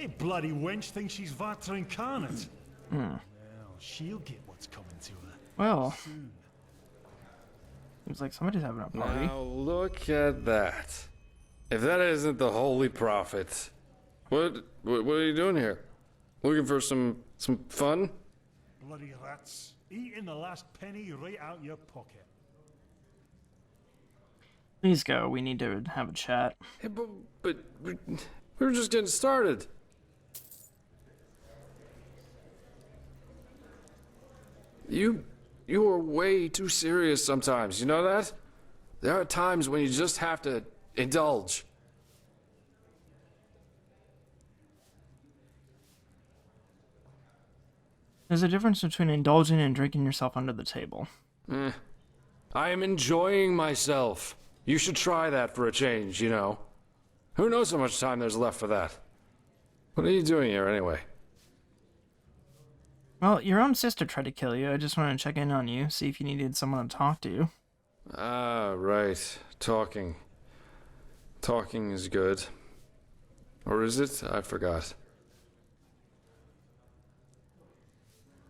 Hey, bloody wench thinks she's Vata incarnate. Well, she'll get what's coming to her. Well, Soon. seems like somebody's having a party. Now look at that. If that isn't the Holy Prophet, what are you doing here? Looking for some fun? Bloody rats. Eating the last penny right out your pocket. Please go. We need to have a chat. Hey, but we were just getting started. You are way too serious sometimes, you know that? There are times when you just have to indulge. There's a difference between indulging and drinking yourself under the table. I am enjoying myself. You should try that for a change, you know. Who knows how much time there's left for that? What are you doing here anyway? Well, your own sister tried to kill you. I just wanted to check in on you, see if you needed someone to talk to. Ah, right. Talking. Talking is good. Or is it? I forgot.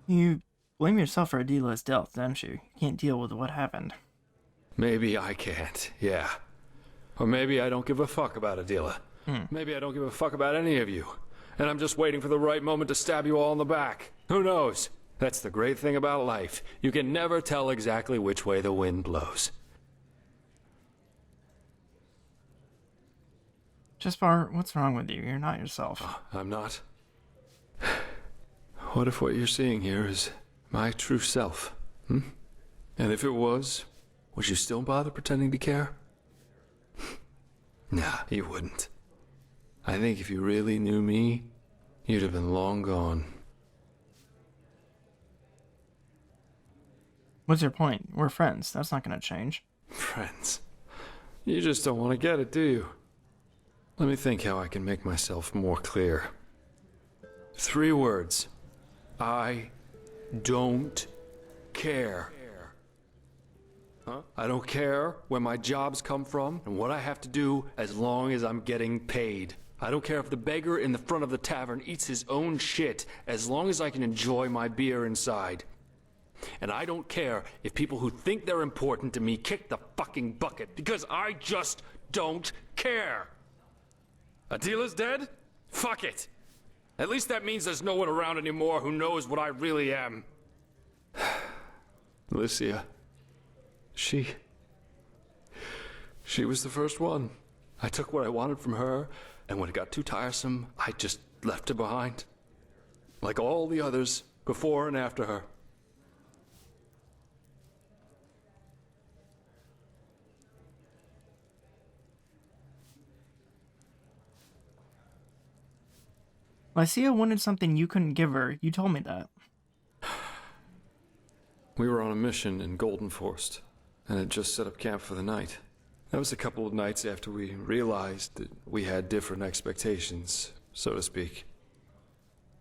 You blame yourself for Adila's death, don't you? You can't deal with what happened. Maybe I can't, yeah. Or maybe I don't give a fuck about Adila. Maybe I don't give a fuck about any of you. And I'm just waiting for the right moment to stab you all in the back. Who knows? That's the great thing about life. You can never tell exactly which way the wind blows. Jespar, what's wrong with you? You're not yourself. I'm not. What if what you're seeing here is my true self? And if it was, would you still bother pretending to care? Nah, you wouldn't. I think if you really knew me, you'd have been long gone. What's your point? We're friends. That's not going to change. Friends. You just don't want to get it, do you? Let me think how I can make myself more clear. 3 words. I don't care. Huh? I don't care where my jobs come from and what I have to do as long as I'm getting paid. I don't care if the beggar in the front of the tavern eats his own shit as long as I can enjoy my beer inside. And I don't care if people who think they're important to me kick the fucking bucket because I just don't care. Adila's dead? Fuck it. At least that means there's no one around anymore who knows what I really am. Alicia. She was the first one. I took what I wanted from her, and when it got too tiresome, I just left her behind. Like all the others, before and after her. Lycia wanted something you couldn't give her. You told me that. We were on a mission in Golden Forest, and had just set up camp for the night. That was a couple of nights after we realized that we had different expectations, so to speak.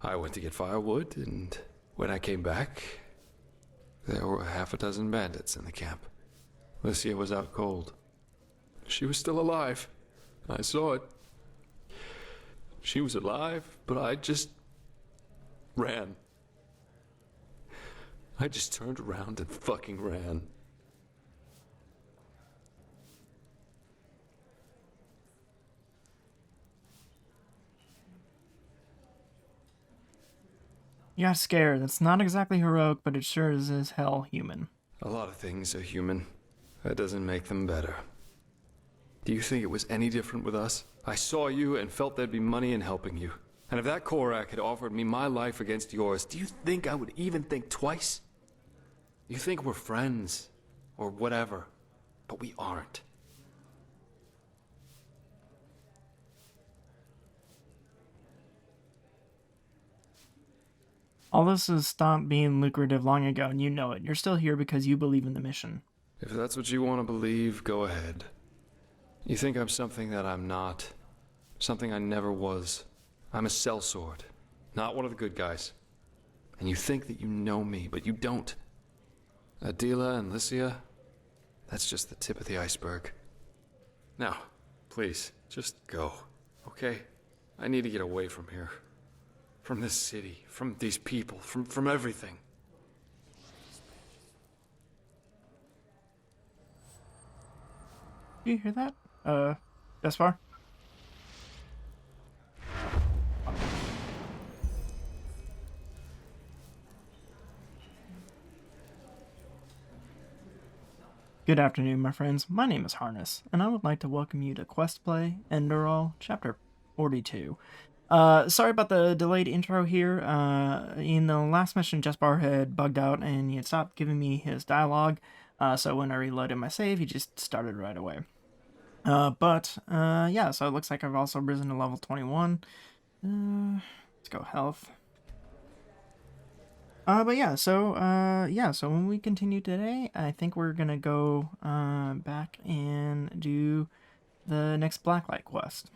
I went to get firewood, and when I came back, there were 6 bandits in the camp. Lycia was out cold. She was still alive. I saw it. She was alive, but I just ran. I just turned around and fucking ran. You got scared. That's not exactly heroic, but it sure is as hell human. A lot of things are human. That doesn't make them better. Do you think it was any different with us? I saw you and felt there'd be money in helping you. And if that Korak had offered me my life against yours, do you think I would even think twice? You think we're friends, or whatever, but we aren't. All this has stopped being lucrative long ago, and you know it. You're still here because you believe in the mission. If that's what you want to believe, go ahead. You think I'm something that I'm not. Something I never was. I'm a sellsword, not one of the good guys. And you think that you know me, but you don't. Adila and Lycia, that's just the tip of the iceberg. Now, please, just go, okay? I need to get away from here. From this city, from these people, from everything. Do you hear that? Jespar? Good afternoon, my friends. My name is Harness, and I would like to welcome you to Quest Play Enderal, Chapter 42. Sorry about the delayed intro here. In the last mission, Jespar had bugged out, and he had stopped giving me his dialogue, so when I reloaded my save, he just started right away. Yeah, so it looks like I've also risen to level 21. Let's go health. So when we continue today, I think we're gonna go back and do the next Blacklight quest.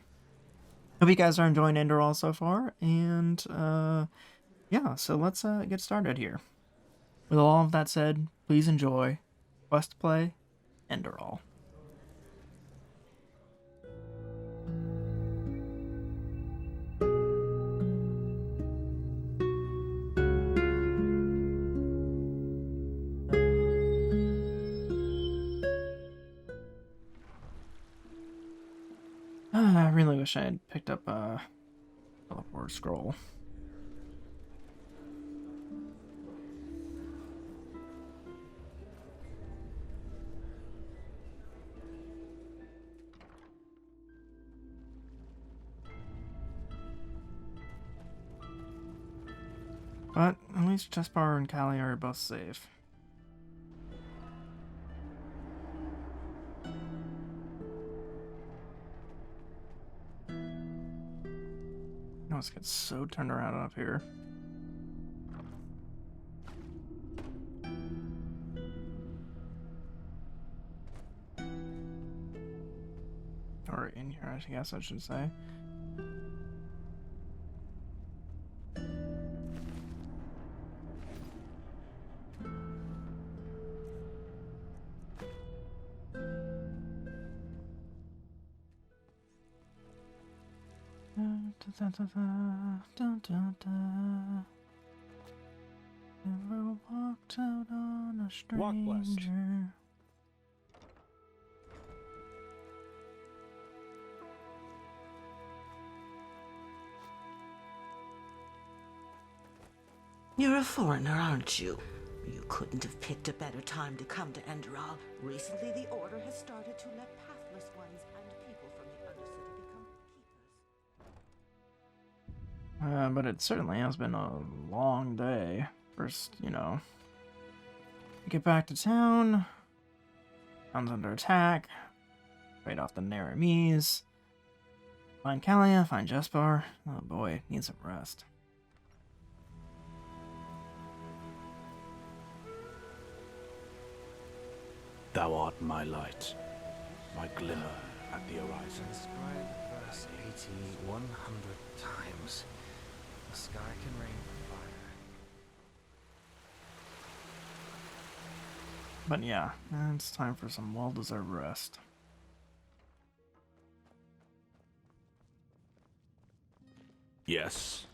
Hope you guys are enjoying Enderal so far, and yeah, so let's get started here. With all of that said, please enjoy Quest Play Enderal. I really wish I had picked up a teleport scroll. But at least Jespar and Callie are both safe. I always get so turned around up here. Or in here, I guess I should say. Never walked out on a stranger. You're a foreigner, aren't you? You couldn't have picked a better time to come to Enderal. Recently, the Order has started to let pathless ones and people from the Undercity become keepers. But it certainly has been a long day. First, get back to town. Town's under attack. Fight off the Naramis. Find Kalia, find Jespar. Oh boy, needs some rest. Thou art my light, my glimmer at the horizon. Inscribe verse 80 100 times. The sky can rain fire. But yeah, it's time for some well-deserved rest. Yes.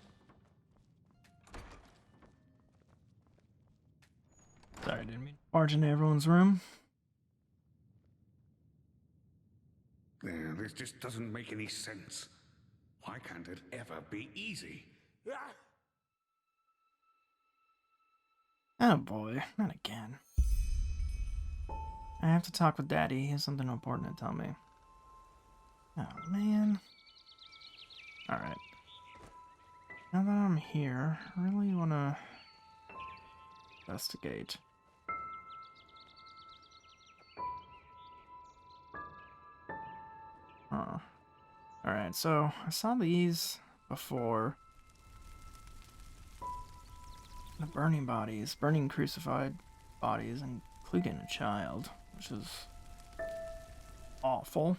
Sorry, I didn't mean to barge into everyone's room. This just doesn't make any sense. Why can't it ever be easy? Oh boy, not again. I have to talk with Daddy. He has something important to tell me. Oh man. Alright. Now that I'm here, I really want to investigate. Huh. Alright, so I saw these before. The burning bodies, burning crucified bodies, including a child, which is awful.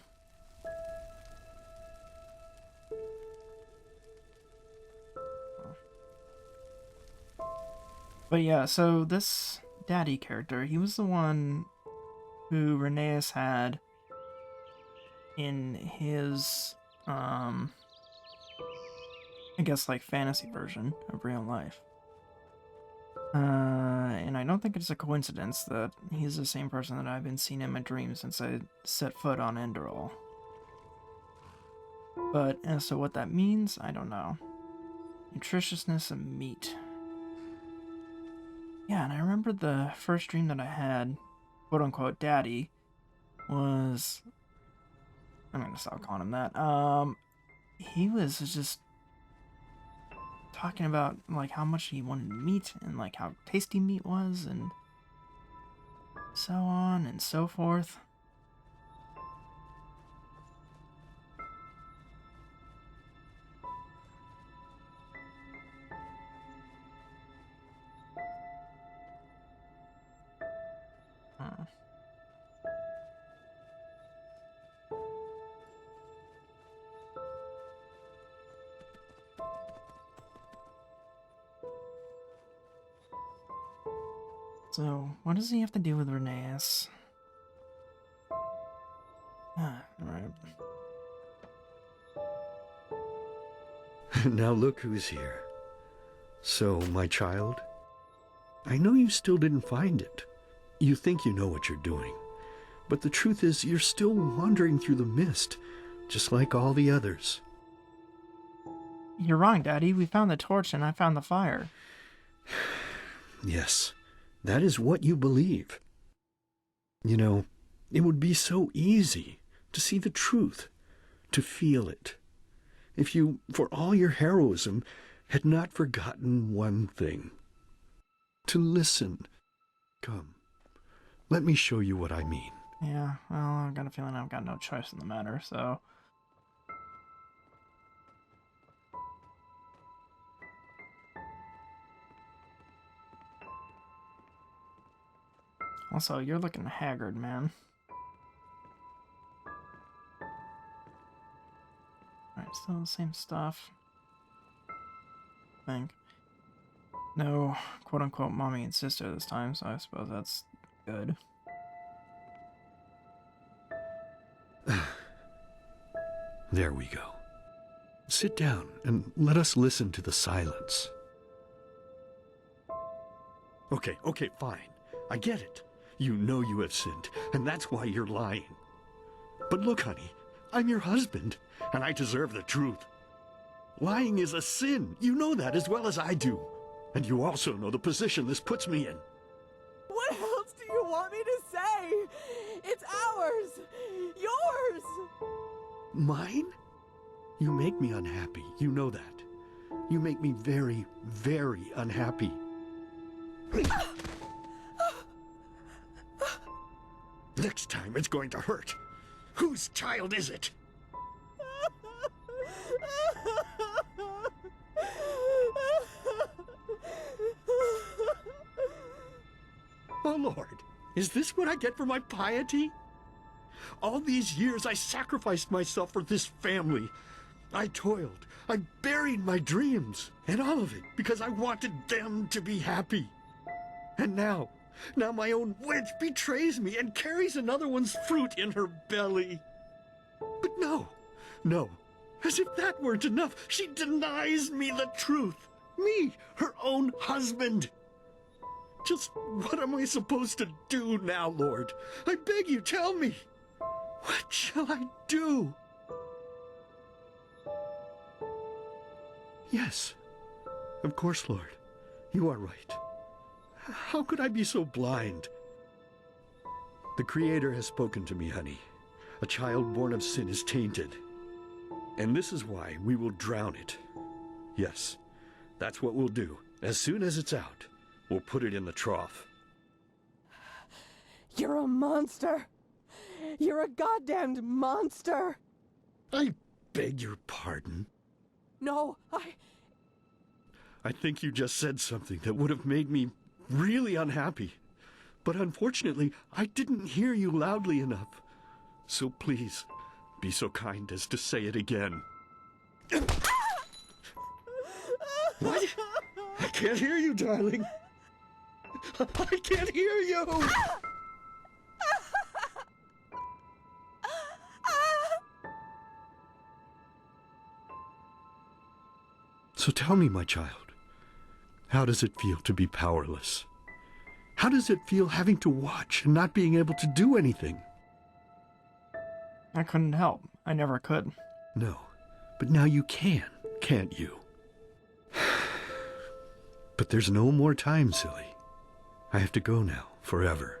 But yeah, so this Daddy character, he was the one who Rheneas had in his I guess, like, fantasy version of real life. And I don't think it's a coincidence that he's the same person that I've been seeing in my dreams since I set foot on Enderal. But as to what that means, I don't know. Nutritiousness of meat. Yeah, and I remember the first dream that I had, quote-unquote, daddy, was... I'm gonna stop calling him that. He was just talking about, like, how much he wanted meat, and, like, how tasty meat was, and so on and so forth. Huh. So, what does he have to do with Reneus? Alright. Now look who's here. So, my child, I know you still didn't find it. You think you know what you're doing. But the truth is, you're still wandering through the mist, just like all the others. You're wrong, Daddy. We found the torch and I found the fire. Yes, that is what you believe. You know, it would be so easy to see the truth, to feel it, if you, for all your heroism, had not forgotten one thing. To listen. Come, let me show you what I mean. Yeah, well, I've got a feeling I've got no choice in the matter, so... Also, you're looking haggard, man. Alright, still the same stuff. I think. No quote-unquote mommy and sister this time, so I suppose that's good. There we go. Sit down and let us listen to the silence. Okay, fine. I get it. You know you have sinned, and that's why you're lying. But look, honey, I'm your husband, and I deserve the truth. Lying is a sin. You know that as well as I do. And you also know the position this puts me in. What else do you want me to say? It's ours! Yours! Mine? You make me unhappy. You know that. You make me very, very unhappy. Next time it's going to hurt. Whose child is it? Oh, Lord, is this what I get for my piety? All these years I sacrificed myself for this family. I toiled, I buried my dreams, and all of it because I wanted them to be happy. And now my own witch betrays me and carries another one's fruit in her belly. But no, as if that weren't enough, she denies me the truth. Me, her own husband. Just what am I supposed to do now, Lord? I beg you, tell me. What shall I do? Yes, of course, Lord. You are right. How could I be so blind? The Creator has spoken to me, honey. A child born of sin is tainted. And this is why we will drown it. Yes, that's what we'll do. As soon as it's out, we'll put it in the trough. You're a monster! You're a goddamned monster! I beg your pardon. No, I think you just said something that would have made me really unhappy. But unfortunately, I didn't hear you loudly enough. So please, be so kind as to say it again. What? I can't hear you, darling. I can't hear you! So tell me, my child, how does it feel to be powerless? How does it feel having to watch and not being able to do anything? I couldn't help. I never could. No, but now you can, can't you? But there's no more time, silly. I have to go now, forever.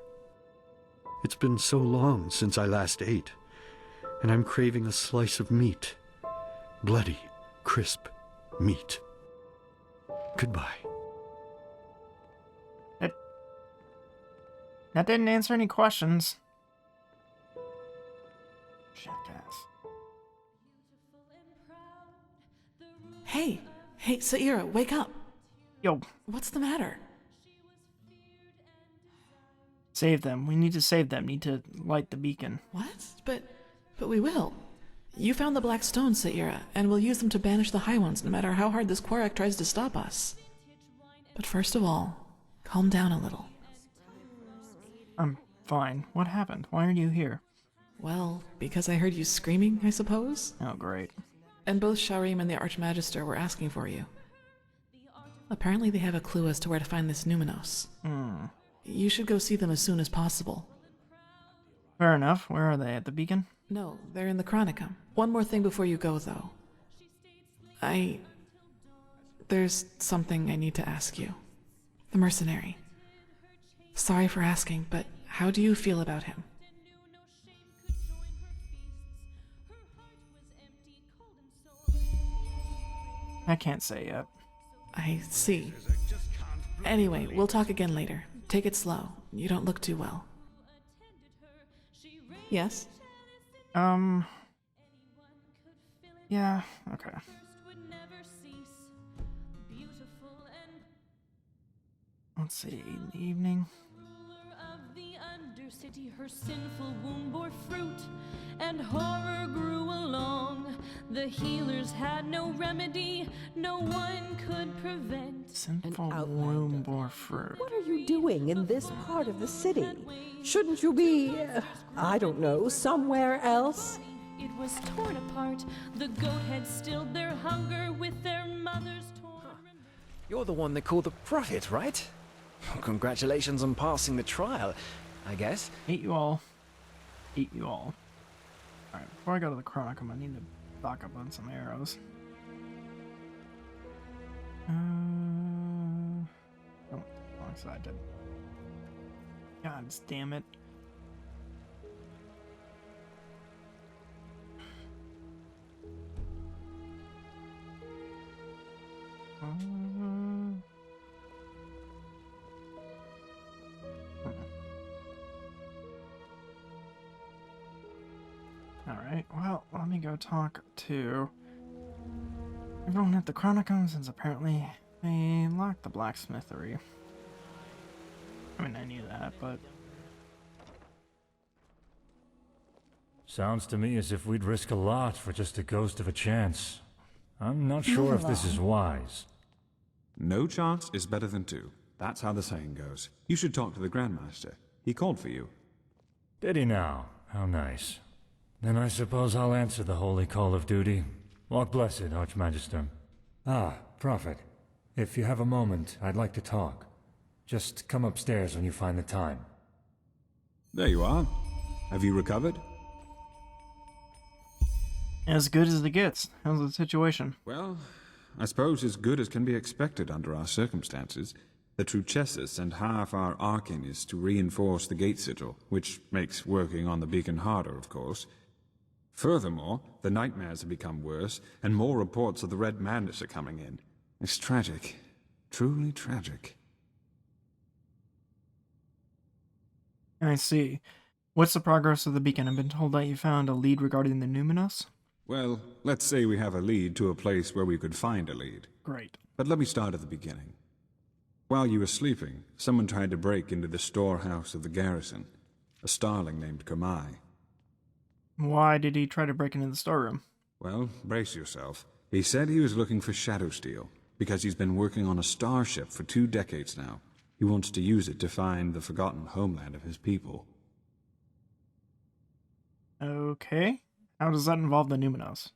It's been so long since I last ate, and I'm craving a slice of meat. Bloody, crisp meat. Goodbye. That didn't answer any questions. Jackass. Hey, Saira, wake up. Yo, What's the matter? save them. We need to save them. Need to light the beacon. What? But we will. You found the black stones, Saira, and we'll use them to banish the High Ones, no matter how hard this Quarak tries to stop us. But first of all, calm down a little. I'm fine. What happened? Why are you here? Well, because I heard you screaming, I suppose? Oh, great. And both Sharim and the Archmagister were asking for you. Apparently they have a clue as to where to find this Numinos. You should go see them as soon as possible. Fair enough. Where are they? At the beacon? No, they're in the Chronicum. One more thing before you go, though. There's something I need to ask you. The mercenary. Sorry for asking, but how do you feel about him? I can't say yet. I see. Anyway, we'll talk again later. Take it slow. You don't look too well. Yes? Yeah, okay. Let's see, in the evening. City, her sinful womb bore fruit, and horror grew along. The healers had no remedy, no one could prevent. Sinful womb bore fruit. What are you doing in this part of the city? Shouldn't you be, I don't know, somewhere else? It was torn apart. The goat had stilled their hunger with their mother's torn. You're the one they call the prophet, right? Congratulations on passing the trial, I guess. Hate you all. Hate you all. Alright, before I go to the Chronicum, I need to stock up on some arrows. Oh, wrong side did. God damn it. Alright, well, let me go talk to everyone at the Chronicum, since apparently they locked the blacksmithery. I mean, I knew that, but... Sounds to me as if we'd risk a lot for just a ghost of a chance. I'm not sure if this is wise. No chance is better than two. That's how the saying goes. You should talk to the Grandmaster. He called for you. Did he now? How nice. Then I suppose I'll answer the holy call of duty. Walk blessed, Archmagister. Ah, Prophet. If you have a moment, I'd like to talk. Just come upstairs when you find the time. There you are. Have you recovered? As good as it gets. How's the situation? Well, I suppose as good as can be expected under our circumstances. The Truchessus sent half our Arcanis to reinforce the gate sigil, which makes working on the beacon harder, of course. Furthermore, the nightmares have become worse, and more reports of the Red Madness are coming in. It's tragic. Truly tragic. I see. What's the progress of the beacon? I've been told that you found a lead regarding the Numinos? Well, let's say we have a lead to a place where we could find a lead. Great. But let me start at the beginning. While you were sleeping, someone tried to break into the storehouse of the garrison. A starling named Kamai. Why did he try to break into the storeroom? Well, brace yourself. He said he was looking for shadow steel, because he's been working on a starship for 2 decades now. He wants to use it to find the forgotten homeland of his people. Okay. How does that involve the Numinos?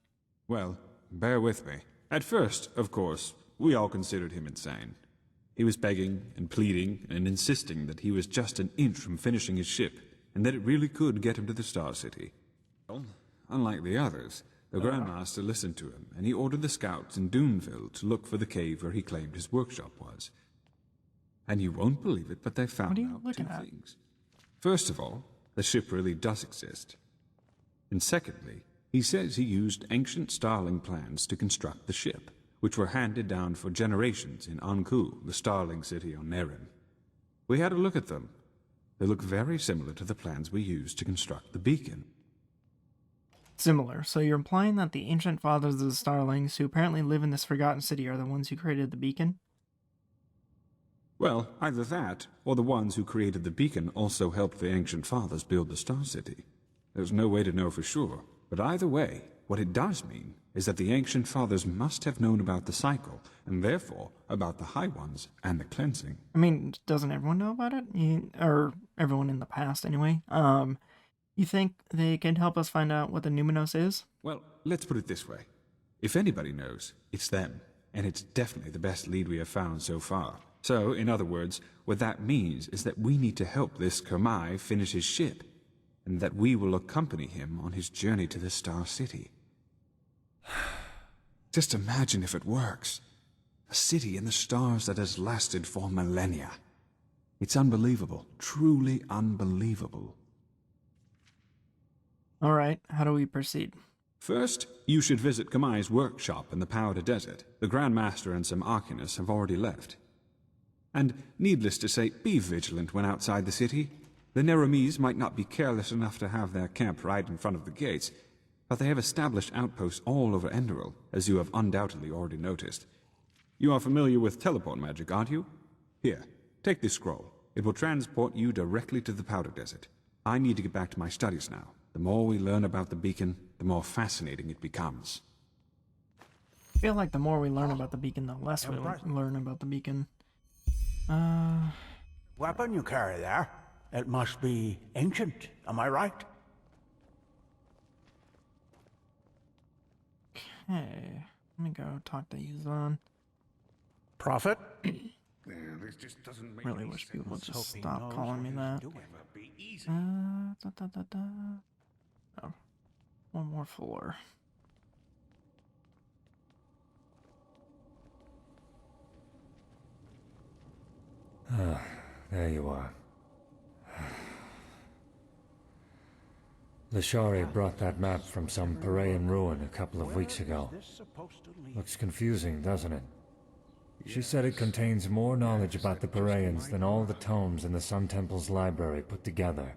Well, bear with me. At first, of course, we all considered him insane. He was begging and pleading and insisting that he was just an inch from finishing his ship, and that it really could get him to the Star City. Well, unlike the others, the Grandmaster listened to him, and he ordered the scouts in Duneville to look for the cave where he claimed his workshop was. And you won't believe it, but they found out two things. First of all, the ship really does exist. And secondly, he says he used ancient Starling plans to construct the ship, which were handed down for generations in Anku, the Starling city on Nerim. We had a look at them. They look very similar to the plans we used to construct the beacon. Similar. So you're implying that the ancient fathers of the Starlings, who apparently live in this forgotten city, are the ones who created the beacon? Well, either that, or the ones who created the beacon also helped the ancient fathers build the Star City. There's no way to know for sure, but either way, what it does mean is that the ancient fathers must have known about the cycle, and therefore about the High Ones and the cleansing. I mean, doesn't everyone know about it? Or everyone in the past, anyway. You think they can help us find out what the Numinos is? Well, let's put it this way. If anybody knows, it's them, and it's definitely the best lead we have found so far. So, in other words, what that means is that we need to help this Kermai finish his ship, and that we will accompany him on his journey to the Star City. Just imagine if it works. A city in the stars that has lasted for millennia. It's unbelievable, truly unbelievable. All right, how do we proceed? First, you should visit Kamai's workshop in the Powder Desert. The Grand Master and some Arcanists have already left. And, needless to say, be vigilant when outside the city. The Nerimese might not be careless enough to have their camp right in front of the gates, but they have established outposts all over Enderal, as you have undoubtedly already noticed. You are familiar with teleport magic, aren't you? Here, take this scroll. It will transport you directly to the Powder Desert. I need to get back to my studies now. The more we learn about the beacon, the more fascinating it becomes. I feel like the more we learn about the beacon, the less we learn about the beacon. Weapon you carry there? It must be ancient, am I right? Okay, let me go talk to Yuzan. Prophet? This just doesn't make Really any wish sense. people would just Hope he stop knows calling me what that. he'll do. Ever be easy. Oh, one more floor. Ah, there you are. Lashari brought that map from some Paraean ruin a couple of weeks ago. Looks confusing, doesn't it? She said it contains more knowledge about the Paraeans than all the tomes in the Sun Temple's library put together.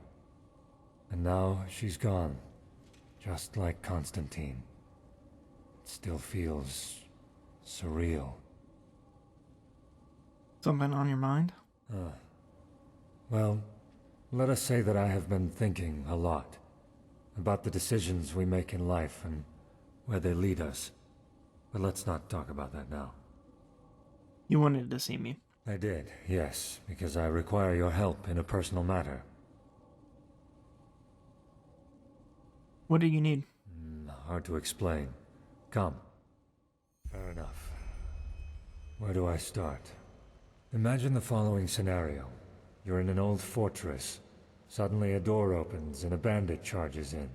And now she's gone, just like Constantine. It still feels surreal. Something on your mind? Well, let us say that I have been thinking a lot about the decisions we make in life and where they lead us. But let's not talk about that now. You wanted to see me. I did, yes, because I require your help in a personal matter. What do you need? Hard to explain. Come. Fair enough. Where do I start? Imagine the following scenario. You're in an old fortress. Suddenly a door opens and a bandit charges in.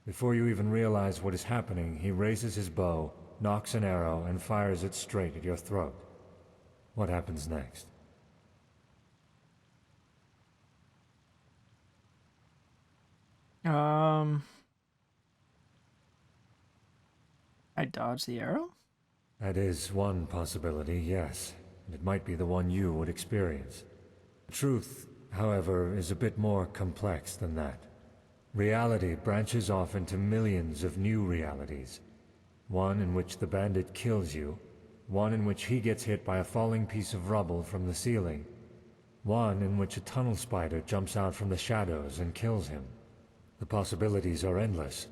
Before you even realize what is happening, he raises his bow, nocks an arrow, and fires it straight at your throat. What happens next? I dodge the arrow? That is one possibility, yes. And it might be the one you would experience. The truth, however, is a bit more complex than that. Reality branches off into millions of new realities. One in which the bandit kills you, one in which he gets hit by a falling piece of rubble from the ceiling, one in which a tunnel spider jumps out from the shadows and kills him. The possibilities are endless.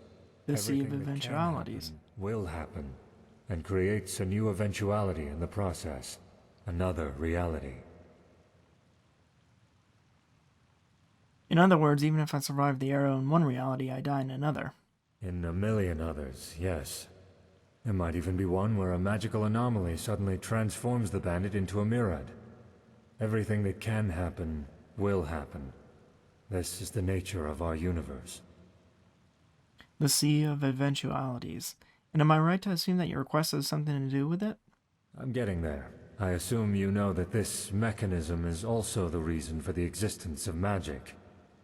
The sea of Everything that can eventualities. happen will happen, and creates a new eventuality in the process. Another reality. In other words, even if I survive the arrow in one reality, I die in another. In a million others, yes. There might even be one where a magical anomaly suddenly transforms the bandit into a Mirad. Everything that can happen will happen. This is the nature of our universe. The sea of eventualities. And am I right to assume that your request has something to do with it? I'm getting there. I assume you know that this mechanism is also the reason for the existence of magic.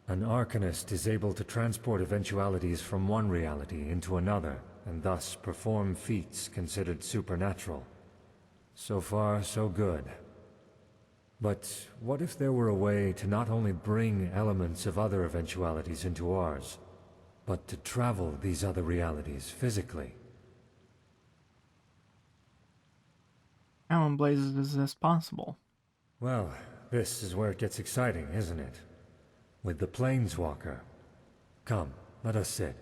An Arcanist is able to transport eventualities from one reality into another, and thus perform feats considered supernatural. So far, so good. But what if there were a way to not only bring elements of other eventualities into ours, but to travel these other realities physically? How in blazes is this possible? Well, this is where it gets exciting, isn't it? With the Planeswalker. Come, let us sit.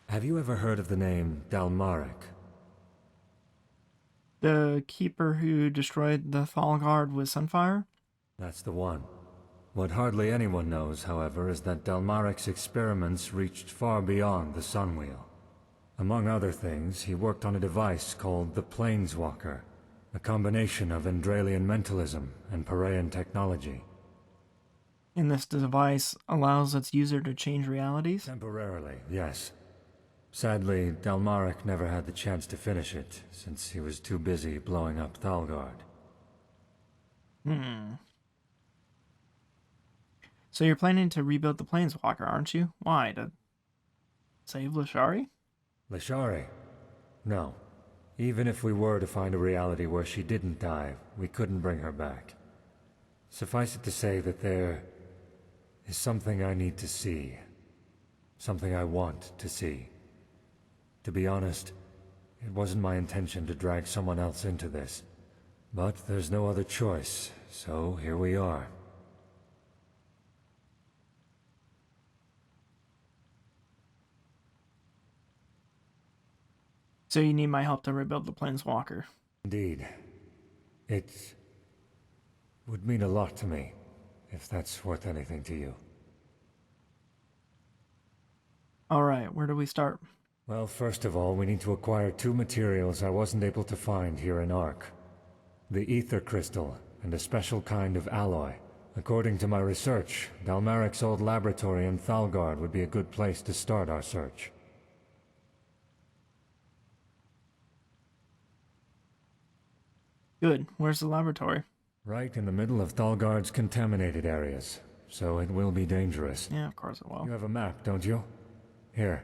Have you ever heard of the name Dalmarek? The keeper who destroyed the Thalgard with Sunfire? That's the one. What hardly anyone knows, however, is that Dalmarek's experiments reached far beyond the Sunwheel. Among other things, he worked on a device called the Planeswalker, a combination of Endralian mentalism and Paraean technology. And this device allows its user to change realities? Temporarily, yes. Sadly, Dalmarek never had the chance to finish it, since he was too busy blowing up Thalgard. So you're planning to rebuild the Planeswalker, aren't you? Why? To save Lashari? Lashari? No. Even if we were to find a reality where she didn't die, we couldn't bring her back. Suffice it to say that there is something I need to see. Something I want to see. To be honest, it wasn't my intention to drag someone else into this. But there's no other choice, so here we are. So you need my help to rebuild the Planeswalker? Indeed. It would mean a lot to me, if that's worth anything to you. Alright, where do we start? Well, first of all, we need to acquire two materials I wasn't able to find here in Ark. The ether crystal, and a special kind of alloy. According to my research, Dalmarek's old laboratory in Thalgard would be a good place to start our search. Good. Where's the laboratory? Right in the middle of Thalgard's contaminated areas, so it will be dangerous. Yeah, of course it will. You have a map, don't you? Here.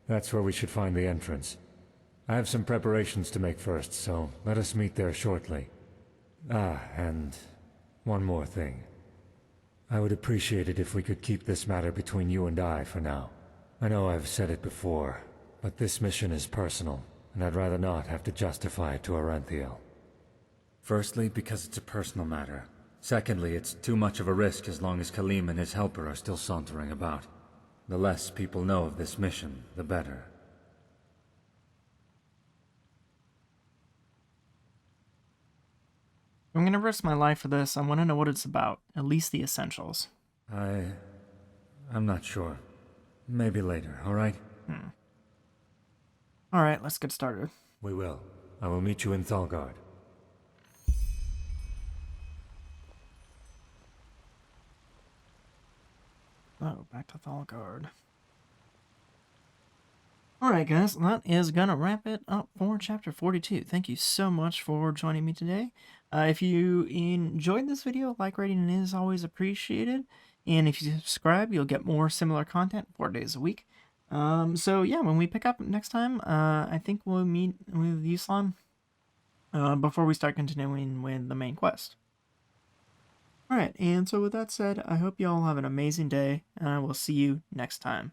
That's where we should find the entrance. I have some preparations to make first, so let us meet there shortly. Ah, and one more thing. I would appreciate it if we could keep this matter between you and I for now. I know I've said it before, but this mission is personal, and I'd rather not have to justify it to Autenrieth. Firstly, because it's a personal matter. Secondly, it's too much of a risk as long as Khalim and his helper are still sauntering about. The less people know of this mission, the better. I'm gonna risk my life for this. I want to know what it's about. At least the essentials. I'm not sure. Maybe later, alright? Alright, let's get started. We will. I will meet you in Thalgard. Oh, back to Thalgard. Alright guys, that is gonna wrap it up for chapter 42. Thank you so much for joining me today. If you enjoyed this video, like rating is always appreciated. And if you subscribe, you'll get more similar content 4 days a week. So yeah, when we pick up next time, I think we'll meet with Yuslan before we start continuing with the main quest. Alright, and so with that said, I hope you all have an amazing day, and I will see you next time.